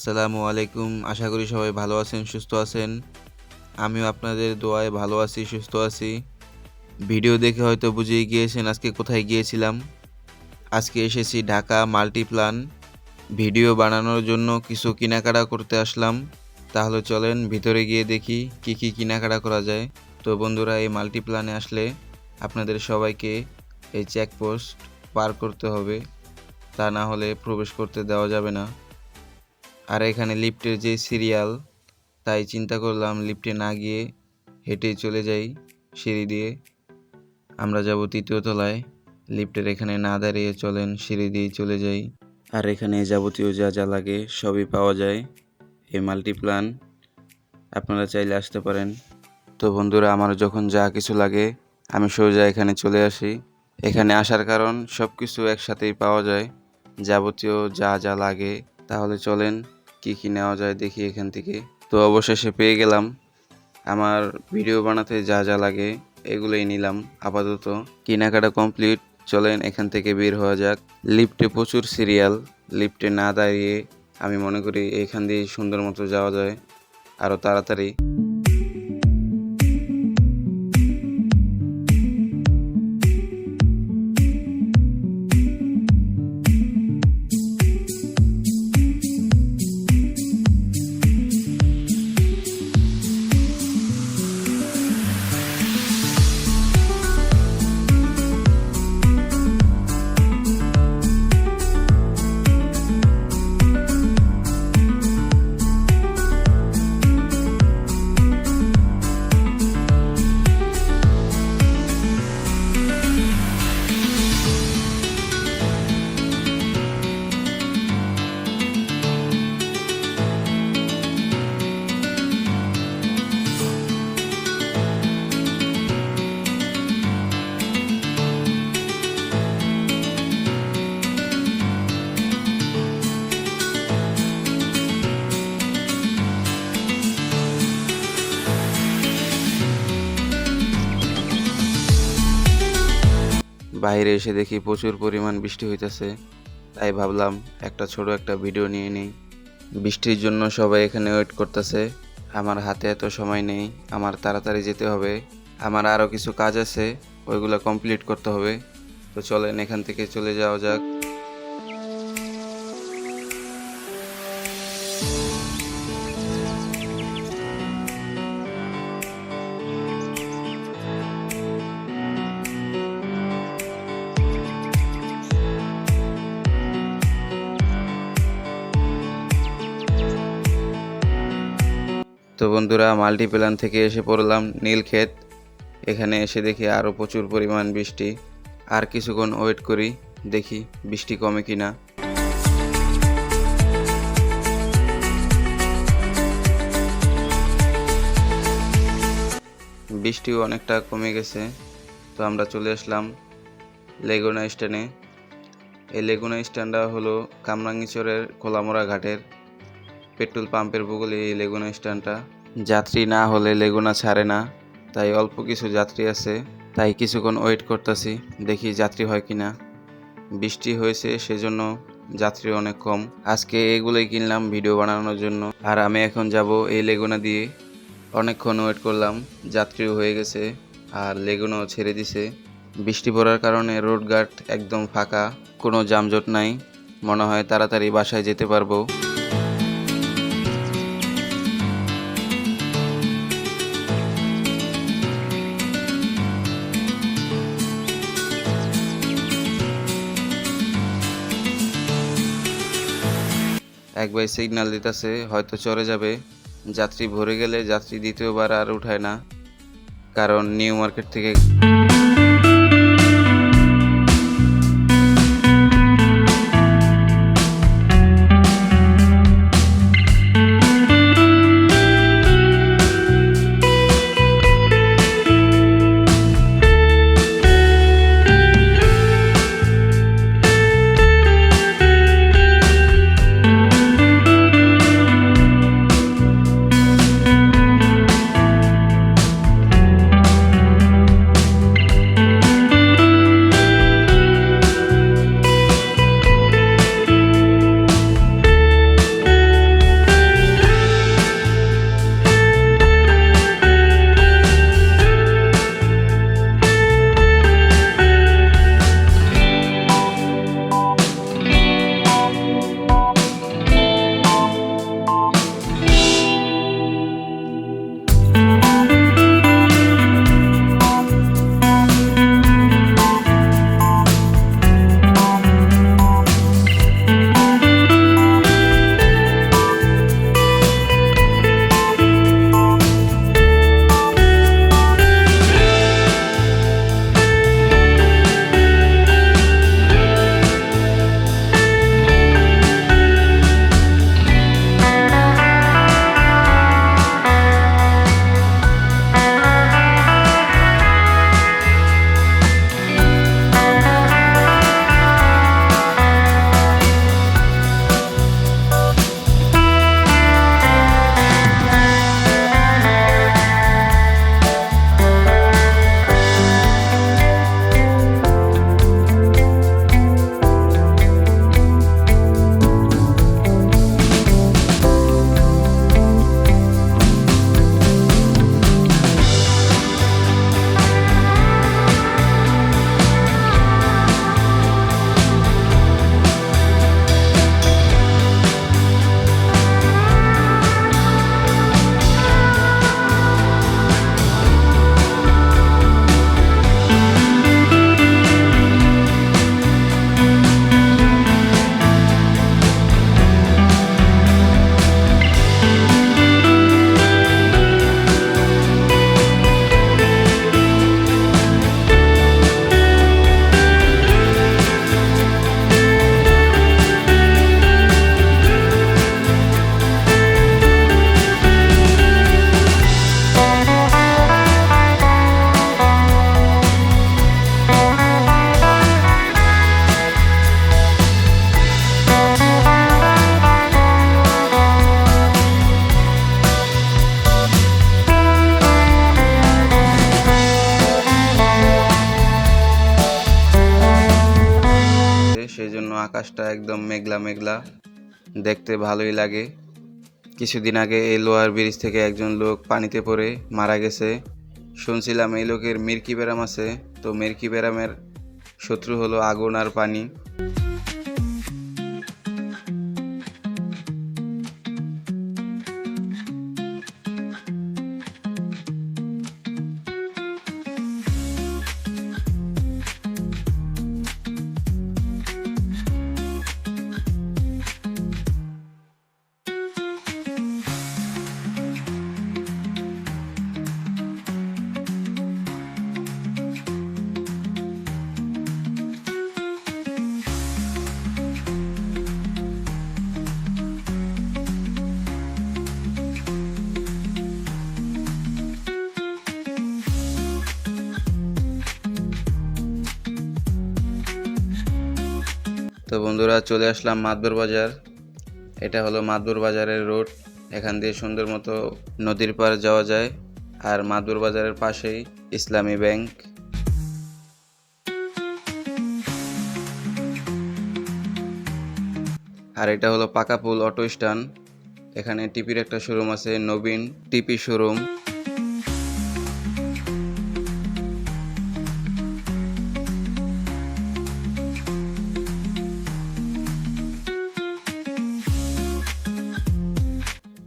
আসসালামু আলাইকুম। আশা করি সবাই ভালো আছেন, সুস্থ আছেন। আমিও আপনাদের দোয়ায় ভালো আছি, সুস্থ আছি। ভিডিও দেখে হয়তো বুঝেই গিয়েছেন আজকে কোথায় গিয়েছিলাম। আজকে এসেছি ঢাকা মাল্টিপ্লান। ভিডিও বানানোর জন্য কিছু কেনাকাটা করতে আসলাম। তাহলে চলেন ভিতরে গিয়ে দেখি কি কি কেনাকাটা করা যায়। তো বন্ধুরা, এই মাল্টিপ্লানে আসলে আপনাদের সবাইকে এই চেকপোস্ট পার করতে হবে, তা না হলে প্রবেশ করতে দেওয়া যাবে না। আর এখানে লিফটের যে সিরিয়াল, তাই চিন্তা করলাম লিফটে না গিয়ে হেঁটেই চলে যাই সিঁড়ি দিয়ে। আমরা যাব ৩য় তলায়। লিফটের এখানে না দাঁড়িয়ে চলেন সিঁড়ি দিয়েই চলে যাই। আর এখানে যাবতীয় যা যা লাগে সবই পাওয়া যায় এই মাল্টিপ্লান। আপনারা চাইলে আসতে পারেন। তো বন্ধুরা, আমার যখন যা কিছু লাগে আমি সোজা এখানে চলে আসি। এখানে আসার কারণ সব কিছু একসাথেই পাওয়া যায়, যাবতীয় যা যা লাগে। তাহলে চলেন কি কি নেওয়া যায় দেখি এখান থেকে। তো অবশেষে পেয়ে গেলাম আমার ভিডিও বানাতে যা যা লাগে, এগুলোই নিলাম। আপাতত কেনাকাটা কমপ্লিট। চলেন এখান থেকে বের হওয়া যাক। লিফটে প্রচুর সিরিয়াল, লিফটে না দাঁড়িয়ে আমি মনে করি এখান দিয়ে সুন্দর মতো যাওয়া যায় আরও তাড়াতাড়ি। বাইরে এসে দেখি প্রচুর পরিমাণ বৃষ্টি হইতেছে, তাই ভাবলাম ছোট একটা ভিডিও নিয়ে নিই। বৃষ্টির জন্য সবাই এখানে ওয়েট করতেছে। আমার হাতে এত সময় নেই, আমার তাড়াতাড়ি যেতে হবে। আমার আরও কিছু কাজ আছে, ওইগুলো কমপ্লিট করতে হবে। তো চলেন এখান থেকে চলে যাওয়া যাক। তো বন্ধুরা, মাল্টিপ্লান থেকে এসে পড়লাম নীলক্ষেত। এখানে এসে দেখি আরও প্রচুর পরিমাণ বৃষ্টি। আর কিছুক্ষণ ওয়েট করি, দেখি বৃষ্টি কমে কিনা। বৃষ্টিও অনেকটা কমে গেছে। তো আমরা চলে আসলাম লেগুনা স্ট্যান্ডে। এই লেগুনা স্ট্যান্ডটা হলো কামরাঙ্গীরচরের খোলামোড়া ঘাটের পেট্রোল পাম্পের বগলে এই লেগুনা স্ট্যান্ডটা। যাত্রী না হলে লেগুনা ছাড়ে না, তাই অল্প কিছু যাত্রী আছে, তাই কিছুক্ষণ ওয়েট করতেছি, দেখি যাত্রী হয় কিনা। বৃষ্টি হয়েছে সেজন্য যাত্রী অনেক কম। আজকে এগুলোই কিনলাম ভিডিও বানানোর জন্য। আর আমি এখন যাব এই লেগুনা দিয়ে। অনেকক্ষণ ওয়েট করলাম, যাত্রীও হয়ে গেছে আর লেগুনাও ছেড়ে দিছে। বৃষ্টি পড়ার কারণে রোডঘাট একদম ফাঁকা, কোনো যানজট নাই। মনে হয় তাড়াতাড়ি বাসায় যেতে পারবো। এক ভাই সিগন্যাল দিতেছে, হয়তো চড়ে যাবে। যাত্রী ভরে গেলে যাত্রী দ্বিতীয়বার আর উঠায় না, কারণ নিউ মার্কেট থেকে আকাশটা একদম মেঘলা মেঘলা, দেখতে ভালোই লাগে। কিছুদিন আগে এই লোহার ব্রিজ থেকে একজন লোক পানিতে পড়ে মারা গেছে। শুনছিলাম এই লোকের মির্কি ব্যারাম আছে, তো মির্কি ব্যারামের শত্রু হলো আগুন আর পানি। তো বন্ধুরা, চলে আসলাম মাদবর বাজার। এটা হলো মাদবর বাজারের রোড। এখান দিয়ে সুন্দর মতো নদীর পার যাওয়া যায়। আর মাদবর বাজারের পাশেই ইসলামী ব্যাংক। আর এটা হলো পাকাপুল অটো স্ট্যান্ড। এখানে টিপির একটা শোরুম আছে, নবীন টিপি শোরুম।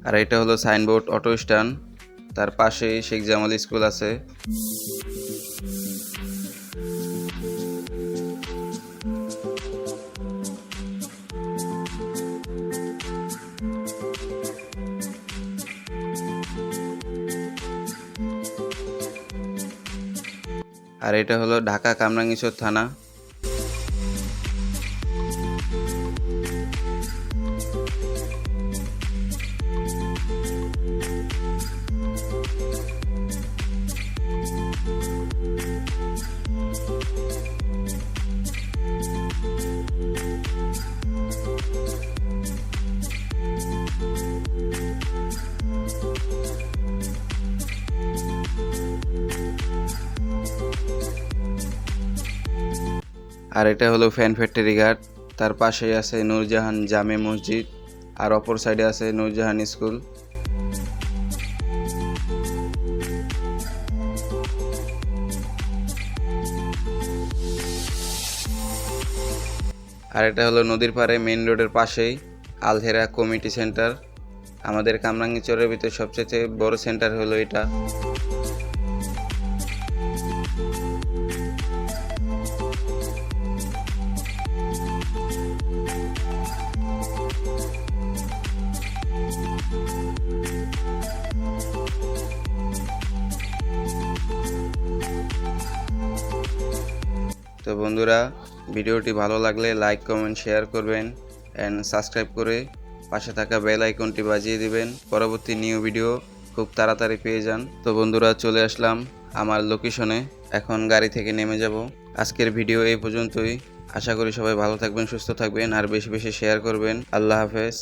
আর এটা হলো সাইনবোর্ড অটো স্ট্যান্ড, তার পাশেই শেখ জামাল স্কুল আছে। আর এটা হলো ঢাকা কামরাঙ্গীরচর থানা। আর এটা হলো ফ্যান ফ্যাক্টরি ঘাট, তার পাশেই আছে নূরজাহান জামে মসজিদ, আর অপর সাইডে আছে নূরজাহান স্কুল। আর এটা হলো নদীর পাড়ে মেইন রোডের পাশেই আলহেরা কমিউনিটি সেন্টার। আমাদের কামরাঙ্গীরচরের ভিতরে সবচেয়ে বড় সেন্টার হলো এটা। তো বন্ধুরা, ভিডিওটি ভালো লাগলে লাইক কমেন্ট শেয়ার করবেন অ্যান্ড সাবস্ক্রাইব করে পাশে থাকা বেল আইকনটি বাজিয়ে দিবেন, পরবর্তী নিউ ভিডিও খুব তাড়াতাড়ি পেয়ে যান। তো বন্ধুরা, চলে আসলাম আমার লোকেশনে, এখন গাড়ি থেকে নেমে যাব। আজকের ভিডিও এই পর্যন্তই। আশা করি সবাই ভালো থাকবেন, সুস্থ থাকবেন, আর বেশি বেশি শেয়ার করবেন। আল্লাহ হাফেজ।